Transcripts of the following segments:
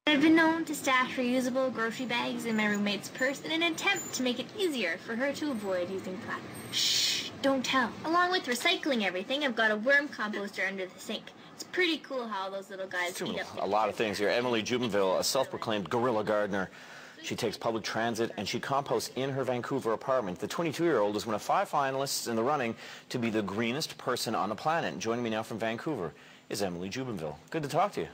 I've been known to stash reusable grocery bags in my roommate's purse in an attempt to make it easier for her to avoid using plastic. Shh, don't tell. Along with recycling everything, I've got a worm composter under the sink. It's pretty cool how those little guys eat up a lot of things here. Emily Jubinville, a self-proclaimed guerrilla gardener. She takes public transit and she composts in her Vancouver apartment. The 22-year-old is one of 5 finalists in the running to be the greenest person on the planet. Joining me now from Vancouver is Emily Jubinville. Good to talk to you.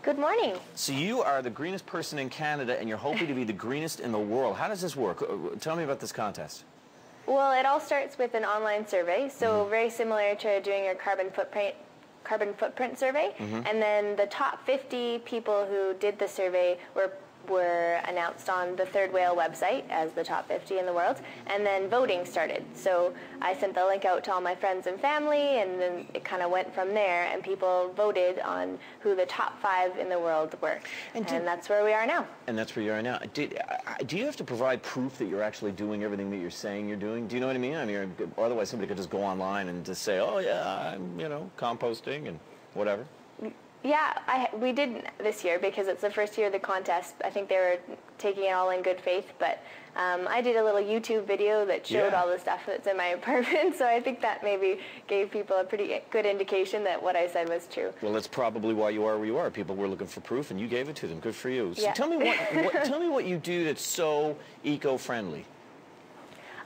Good morning. So you are the greenest person in Canada and you're hoping to be the greenest in the world. How does this work? Tell me about this contest. Well, it all starts with an online survey, so very similar to doing your carbon footprint survey. And then the top 50 people who did the survey were announced on the Third Whale website as the top 50 in the world, and then voting started. So I sent the link out to all my friends and family, and then it kind of went from there, and people voted on who the top 5 in the world were. And that's where we are now. And that's where you are now. Do you have to provide proof that you're actually doing everything that you're saying you're doing? Do you know what I mean? I mean, otherwise somebody could just go online and just say, oh yeah, I'm, composting and whatever. Yeah, we did this year because it's the first year of the contest. I think they were taking it all in good faith, but I did a little YouTube video that showed all the stuff that's in my apartment, so I think that maybe gave people a pretty good indication that what I said was true. Well, that's probably why you are where you are. People were looking for proof, and you gave it to them. Good for you. So yeah. Tell me tell me what you do that's so eco-friendly.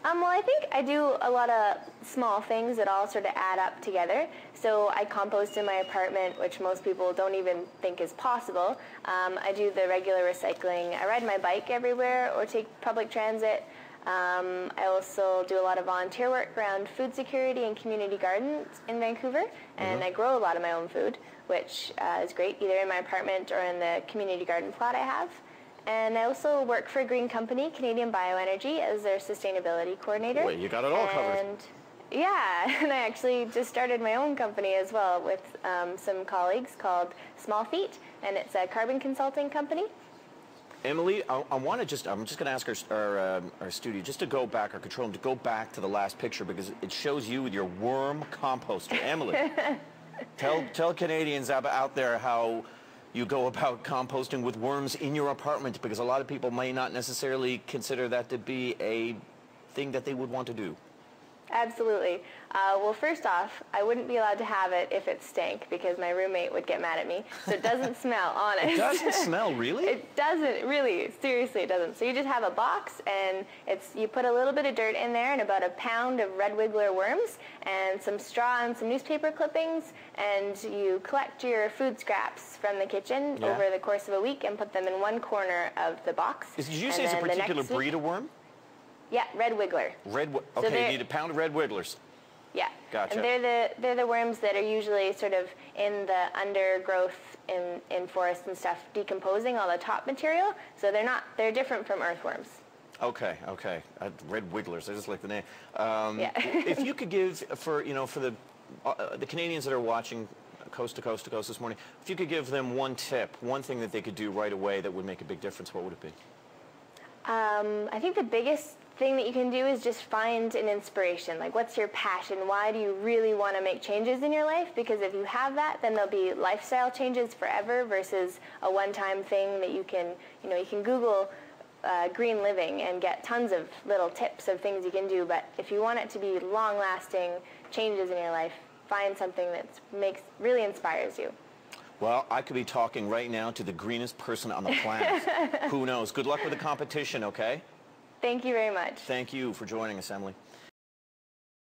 Well, I think I do a lot of small things that all sort of add up together. So I compost in my apartment, which most people don't even think is possible. I do the regular recycling. I ride my bike everywhere or take public transit. I also do a lot of volunteer work around food security and community gardens in Vancouver. And I grow a lot of my own food, which is great, either in my apartment or in the community garden plot I have. And I also work for a green company, Canadian Bioenergy, as their sustainability coordinator. Wait, you got it all covered. Yeah, and I actually just started my own company as well with some colleagues called Small Feet, and it's a carbon consulting company. Emily, I'm just going to ask our studio just to go back, our control room, to go back to the last picture because it shows you with your worm composter. Emily, tell Canadians out there how you go about composting with worms in your apartment, because a lot of people may not necessarily consider that to be a thing that they would want to do. Absolutely. Well, first off, I wouldn't be allowed to have it if it stank because my roommate would get mad at me. So it doesn't smell, honest. It doesn't smell, really? It doesn't, really. Seriously, it doesn't. So you just have a box, and you put a little bit of dirt in there and about a pound of red wiggler worms and some straw and some newspaper clippings, and you collect your food scraps from the kitchen over the course of a week and put them in one corner of the box. Did you say it's a particular breed of worm? Yeah, red wiggler. Okay, you need a pound of red wigglers. Yeah. Gotcha. And they're the worms that are usually sort of in the undergrowth in forests and stuff, decomposing all the top material. So they're different from earthworms. Okay. Red wigglers. I just like the name. If you could give for the Canadians that are watching coast to coast this morning, if you could give them one tip, one thing that they could do right away that would make a big difference, what would it be? I think the biggest thing that you can do is just find an inspiration. Like, what's your passion? Why do you really want to make changes in your life? Because if you have that, then there'll be lifestyle changes forever versus a one-time thing that you can Google green living and get tons of little tips of things you can do. But if you want it to be long-lasting changes in your life, find something that really inspires you. Well, I could be talking right now to the greenest person on the planet. Who knows? Good luck with the competition, okay? Thank you very much. Thank you for joining us, Emily.